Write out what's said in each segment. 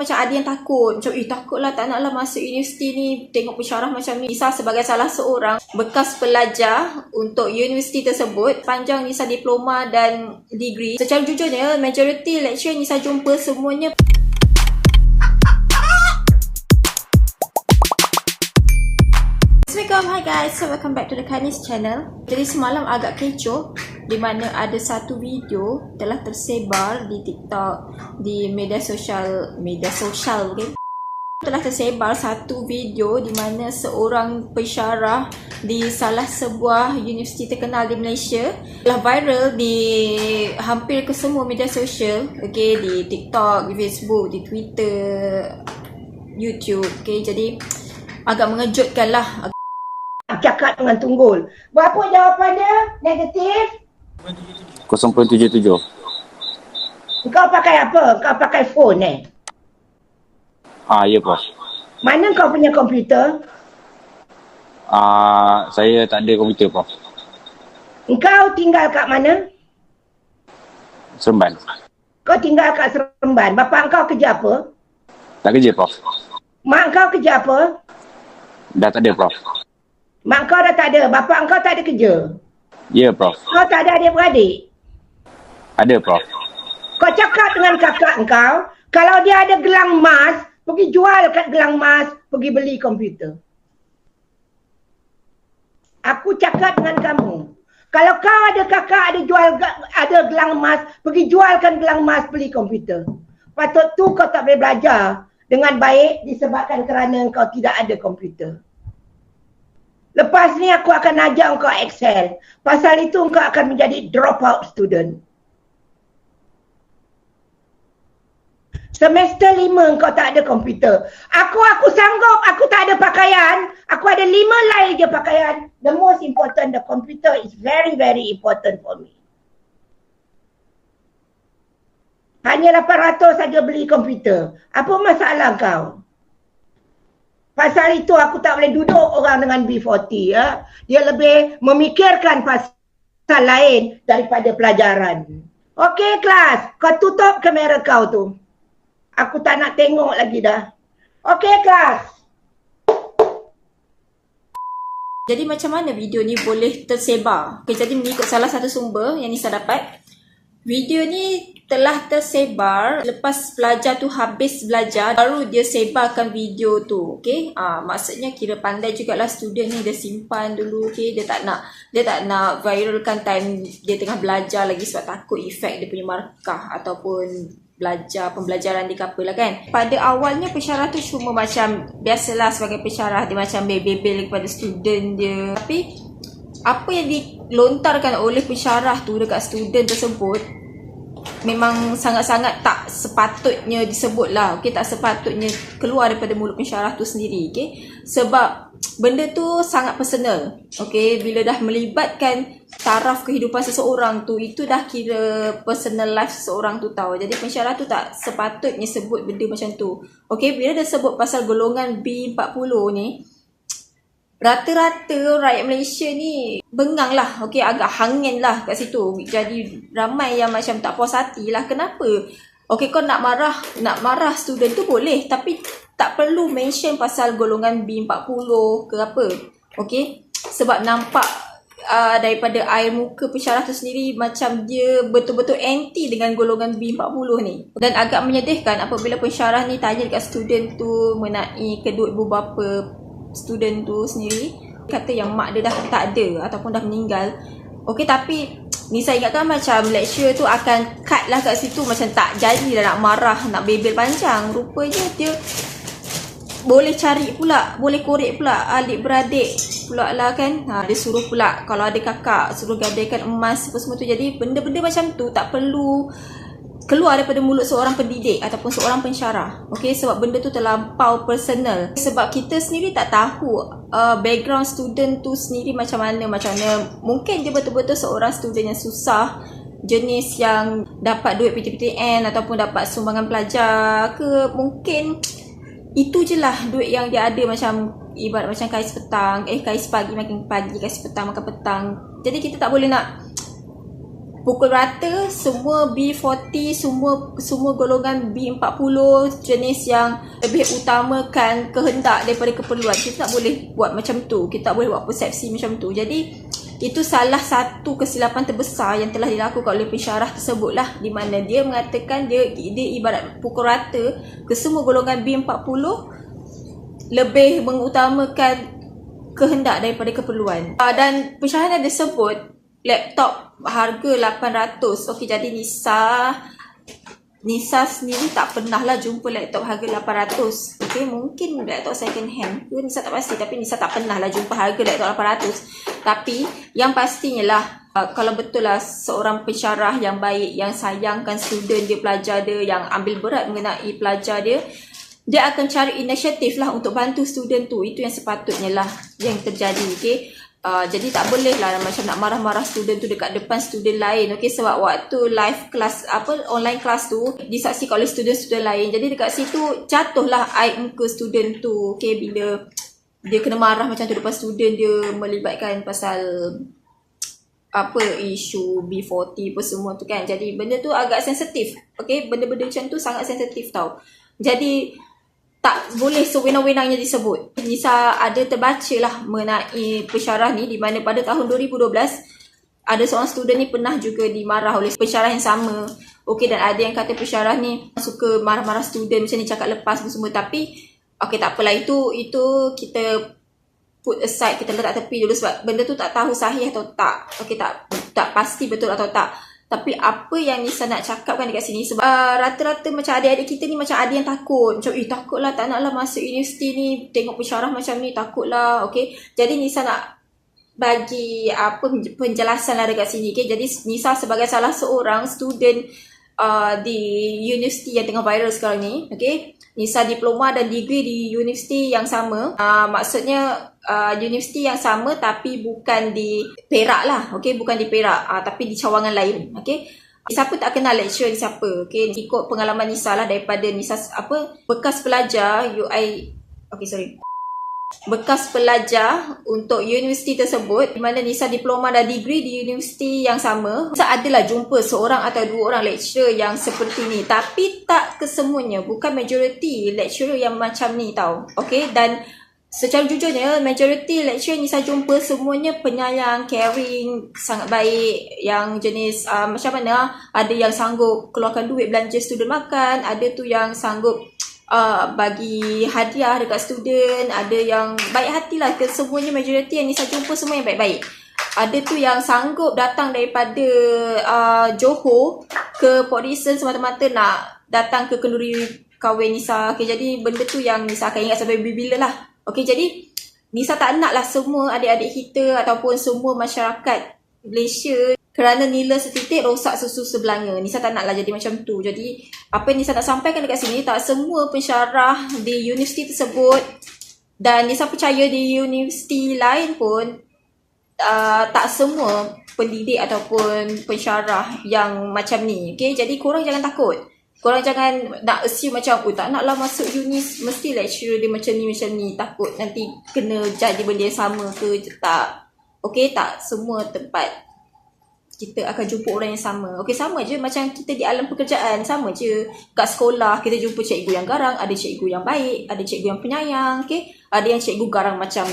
Macam ada yang takut, macam takutlah tak naklah masuk universiti ni, tengok pensyarah macam ni. Nisa sebagai salah seorang bekas pelajar untuk universiti tersebut, panjang Nisa diploma dan degree. Secara jujurnya, majoriti lecturer Nisa jumpa semuanya Assalamualaikum, hi guys, so welcome back to the Kanis channel. Jadi semalam agak kecoh di mana ada satu video telah tersebar di TikTok, di media sosial okay? Telah tersebar satu video di mana seorang pensyarah di salah sebuah universiti terkenal di Malaysia telah viral di hampir ke semua media sosial, okay? Di TikTok, di Facebook, di Twitter, YouTube, okay? Jadi agak mengejutkan lah. Cakap dengan Tunggul. Berapa jawapan dia? Negatif? 0.77. Kau pakai apa? Kau pakai phone Ya Prof. Mana kau punya komputer? Saya tak ada komputer Prof. Kau tinggal kat mana? Seremban. Kau tinggal kat Seremban. Bapak kau kerja apa? Tak kerja Prof. Mak kau kerja apa? Dah tak ada Prof. Mak kau dah tak ada. Bapak kau tak ada kerja. Ya Prof. Kau tak ada adik-beradik? Ada Prof. Kau cakap dengan kakak kau, kalau dia ada gelang emas, pergi jual kat gelang emas, pergi beli komputer. Aku cakap dengan kamu, kalau kau ada kakak ada gelang emas, pergi jualkan gelang emas, beli komputer. Patut tu kau tak boleh belajar dengan baik disebabkan kerana kau tidak ada komputer. Lepas ni aku akan ajar kau Excel. Pasal itu kau akan menjadi dropout student. Semester 5 kau tak ada komputer. Aku sanggup, aku tak ada pakaian. Aku ada 5 lai je pakaian. The most important, the computer is very very important for me. Hanya 800 saja beli komputer. Apa masalah kau? Pasal itu aku tak boleh duduk orang dengan B40 ya. Dia lebih memikirkan pasal lain daripada pelajaran. Okey kelas, kau tutup kamera kau tu. Aku tak nak tengok lagi dah. Okey kelas. Jadi macam mana video ni boleh tersebar? Okay, jadi mengikut salah satu sumber yang Nisa dapat, video ni telah tersebar lepas pelajar tu habis belajar, baru dia sebarkan video tu, okay? Maksudnya kira pandai jugalah student ni, dia simpan dulu, okay? Dia tak nak viralkan time dia tengah belajar lagi sebab takut efek dia punya markah ataupun pembelajaran dia kapal lah kan. Pada awalnya pensyarah tu cuma macam biasalah sebagai pensyarah, dia macam bebel kepada student dia. Tapi apa yang dilontarkan oleh pensyarah tu dekat student tersebut memang sangat-sangat tak sepatutnya disebut lah, okay? Tak sepatutnya keluar daripada mulut pensyarah tu sendiri, okay? Sebab benda tu sangat personal, okay? Bila dah melibatkan taraf kehidupan seseorang tu, itu dah kira personal life seseorang tu tahu. Jadi pensyarah tu tak sepatutnya sebut benda macam tu, okay? Bila dia sebut pasal golongan B40 ni, rata-rata rakyat Malaysia ni bengang lah, okay, agak hangin lah kat situ. Jadi ramai yang macam tak puas hati lah. Kenapa? Okay, kau nak marah student tu boleh, tapi tak perlu mention pasal golongan B40 ke apa, okay? Sebab nampak daripada air muka pensyarah tu sendiri macam dia betul-betul anti dengan golongan B40 ni. Dan agak menyedihkan apabila pensyarah ni tanya dekat student tu mengenai kedua ibu bapa student tu sendiri, kata yang mak dia dah tak ada ataupun dah meninggal. Okey, tapi ni saya ingatkan macam lecturer tu akan cut lah kat situ, macam tak jadi dah nak marah, nak bebel panjang. Rupanya dia boleh cari pula, boleh korek pula adik-beradik pula lah kan. Dia suruh pula kalau ada kakak suruh gadaikan emas semua tu. Jadi benda-benda macam tu tak perlu keluar daripada mulut seorang pendidik ataupun seorang pensyarah, okay? Sebab benda tu terlampau personal. Sebab kita sendiri tak tahu background student tu sendiri macam mana. Mungkin dia betul-betul seorang student yang susah, jenis yang dapat duit PTPTN ataupun dapat sumbangan pelajar ke. Mungkin itu je lah duit yang dia ada, macam ibarat macam kais petang, kais pagi makan pagi, kais petang makan petang. Jadi kita tak boleh nak pukul rata semua B40, semua golongan B40 jenis yang lebih utamakan kehendak daripada keperluan. Kita tak boleh buat macam tu. Kita tak boleh buat persepsi macam tu. Jadi itu salah satu kesilapan terbesar yang telah dilakukan oleh pensyarah tersebut lah, di mana dia mengatakan dia ibarat pukul rata ke semua golongan B40 lebih mengutamakan kehendak daripada keperluan. Dan pensyarah ada sebut laptop harga 800. Okey, jadi Nisa sendiri tak pernah lah jumpa laptop harga 800. Okey, mungkin laptop second hand. Nisa tak pasti, tapi Nisa tak pernah lah jumpa harga laptop 800. Tapi yang pastinya lah, kalau betul lah seorang pensyarah yang baik, yang sayangkan student dia, pelajar dia, yang ambil berat mengenai pelajar dia, dia akan cari inisiatif lah untuk bantu student tu. Itu yang sepatutnya lah yang terjadi. Okey, jadi tak boleh lah macam nak marah-marah student tu dekat depan student lain. Okey, sebab waktu live class, online class tu disaksikan oleh student-student lain. Jadi dekat situ jatuhlah aib muka student tu. Okey, bila dia kena marah macam tu depan student dia, melibatkan pasal isu B40 apa semua tu kan. Jadi benda tu agak sensitif. Okey, benda-benda macam tu sangat sensitif tau. Jadi tak boleh sewenang-wenangnya disebut. Nisa ada terbaca lah mengenai pensyarah ni, di mana pada tahun 2012 ada seorang student ni pernah juga dimarah oleh pensyarah yang sama. Okey, dan ada yang kata pensyarah ni suka marah-marah student macam ni, cakap lepas semua. Tapi okey, tak apalah, itu kita put aside, kita letak tepi dulu sebab benda tu tak tahu sahih atau tak. Okey, tak pasti betul atau tak. Tapi apa yang Nisa nak cakapkan dekat sini, sebab rata-rata macam adik-adik kita ni macam ada yang takut. Macam takutlah, tak naklah masuk universiti ni, tengok pensyarah macam ni, takutlah. Okay, jadi Nisa nak bagi penjelasan lah dekat sini. Okay, jadi Nisa sebagai salah seorang student di universiti yang tengah viral sekarang ni. Okay, Nisa diploma dan degree di universiti yang sama. Maksudnya universiti yang sama tapi bukan di Perak lah. Okay, bukan di Perak, tapi di cawangan lain. Okay, siapa tak kenal lecturer siapa. Okay, ikut pengalaman Nisa lah, daripada Nisa bekas pelajar bekas pelajar untuk universiti tersebut, di mana Nisa diploma dan degree di universiti yang sama. Nisa adalah jumpa seorang atau dua orang lecturer yang seperti ni, tapi tak kesemuanya, bukan majoriti lecturer yang macam ni tau. Okay, dan secara jujurnya majoriti lecturer Nisa jumpa semuanya penyayang, caring, sangat baik, yang jenis macam mana, ada yang sanggup keluarkan duit belanja student makan, ada tu yang sanggup bagi hadiah dekat student, ada yang baik hatilah. Semuanya majoriti yang Nisa jumpa semua yang baik-baik. Ada tu yang sanggup datang daripada Johor ke Port Dickson semata-mata nak datang ke kenduri kahwin Nisa. Okay, jadi benda tu yang Nisa akan ingat sampai bila lah. Okay, jadi Nisa tak nak lah semua adik-adik kita ataupun semua masyarakat Malaysia kerana nilai setitik rosak susu sebelanga. Nisa tak nak lah jadi macam tu. Jadi apa yang Nisa nak sampaikan dekat sini, tak semua pensyarah di universiti tersebut, dan Nisa percaya di universiti lain pun tak semua pendidik ataupun pensyarah yang macam ni. Okay, jadi korang jangan takut. Korang jangan nak assume macam tak nak lah masuk uni mesti lecturer dia macam ni, takut nanti kena jadi benda yang sama ke. Tak. Okay, tak semua tempat kita akan jumpa orang yang sama. Okay, sama je macam kita di alam pekerjaan, sama je. Kat sekolah kita jumpa cikgu yang garang, ada cikgu yang baik, ada cikgu yang penyayang. Okay, ada yang cikgu garang macam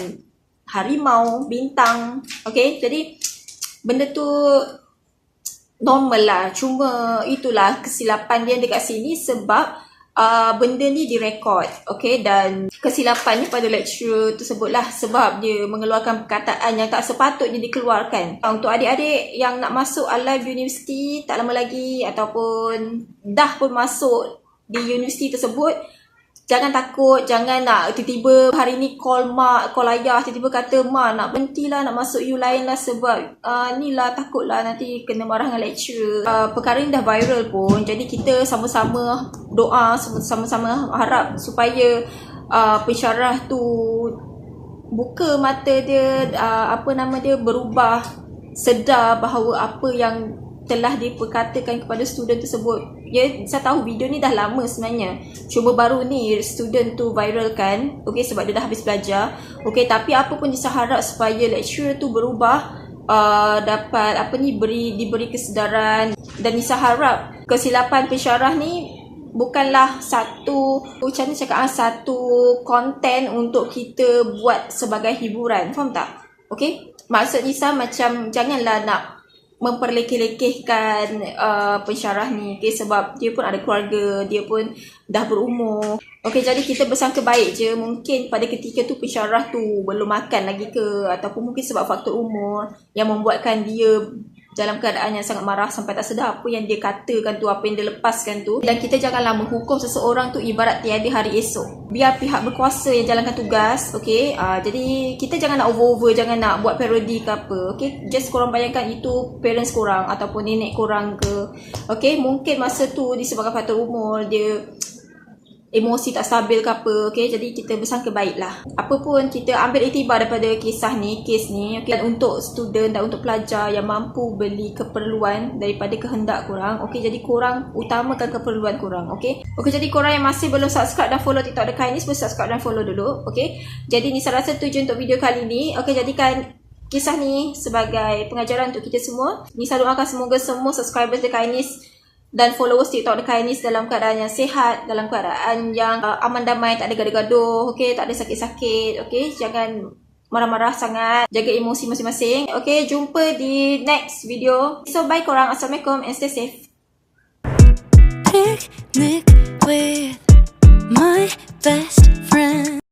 harimau, bintang. Okay, jadi benda tu normal lah. Cuma itulah kesilapan dia dekat sini sebab benda ni direkod. Okay, dan kesilapannya pada lecturer tersebut lah, sebab dia mengeluarkan perkataan yang tak sepatutnya dikeluarkan. Untuk adik-adik yang nak masuk Alive University tak lama lagi, ataupun dah pun masuk di universiti tersebut, jangan takut. Jangan nak tiba-tiba hari ni call mak, call ayah, tiba-tiba kata mak nak berhenti lah, nak masuk U lain lah, sebab ni lah takut lah nanti kena marah dengan lecturer. Perkara ni dah viral pun, jadi kita sama-sama doa, sama-sama harap supaya pensyarah tu buka mata dia, berubah, sedar bahawa apa yang telah diperkatakan kepada student tersebut. Saya tahu video ni dah lama sebenarnya, cuma baru ni student tu viralkan. Okay, sebab dia dah habis belajar. Okay, tapi apa pun saya harap supaya lecturer tu berubah dapat diberi kesedaran. Dan Nisa harap kesilapan pensyarah ni bukanlah satu konten untuk kita buat sebagai hiburan. Faham tak? Okay? Maksud Nisa macam janganlah nak memperlekeh-lekehkan pensyarah ni, okay? Sebab dia pun ada keluarga, dia pun dah berumur. Okay, jadi kita bersangka baik je. Mungkin pada ketika tu pensyarah tu belum makan lagi ke, ataupun mungkin sebab faktor umur yang membuatkan dia dalam keadaan yang sangat marah sampai tak sedar apa yang dia katakan tu, apa yang dia lepaskan tu. Dan kita janganlah menghukum seseorang tu ibarat tiada hari esok. Biar pihak berkuasa yang jalankan tugas, okay? Jadi kita jangan nak over-over, jangan nak buat parodi ke apa, okay? Just korang bayangkan itu parents korang ataupun nenek korang ke, okay? Mungkin masa tu disebabkan faktor umur, dia emosi tak stabil ke apa, okay? Jadi kita bersangka baiklah. Apa pun kita ambil iktibar daripada kes ni, okay? Dan untuk student dan untuk pelajar yang mampu beli keperluan daripada kehendak korang, okay? Jadi korang utamakan keperluan korang, okay? Okay, jadi korang yang masih belum subscribe dan follow TikTok dekat ini, boleh subscribe dan follow dulu, okay? Jadi Nisa rasa tujuan untuk video kali ni, okay? Jadikan kisah ni sebagai pengajaran untuk kita semua. Nisa doakan semoga semua subscribers dekat ini dan followers TikTok dekat Ainis dalam keadaan yang sihat, dalam keadaan yang aman damai, tak ada gaduh-gaduh, okay? Tak ada sakit-sakit, okay? Jangan marah-marah sangat, jaga emosi masing-masing, okay? Jumpa di next video. So bye korang, Assalamualaikum and stay safe. Picnic with my best friend.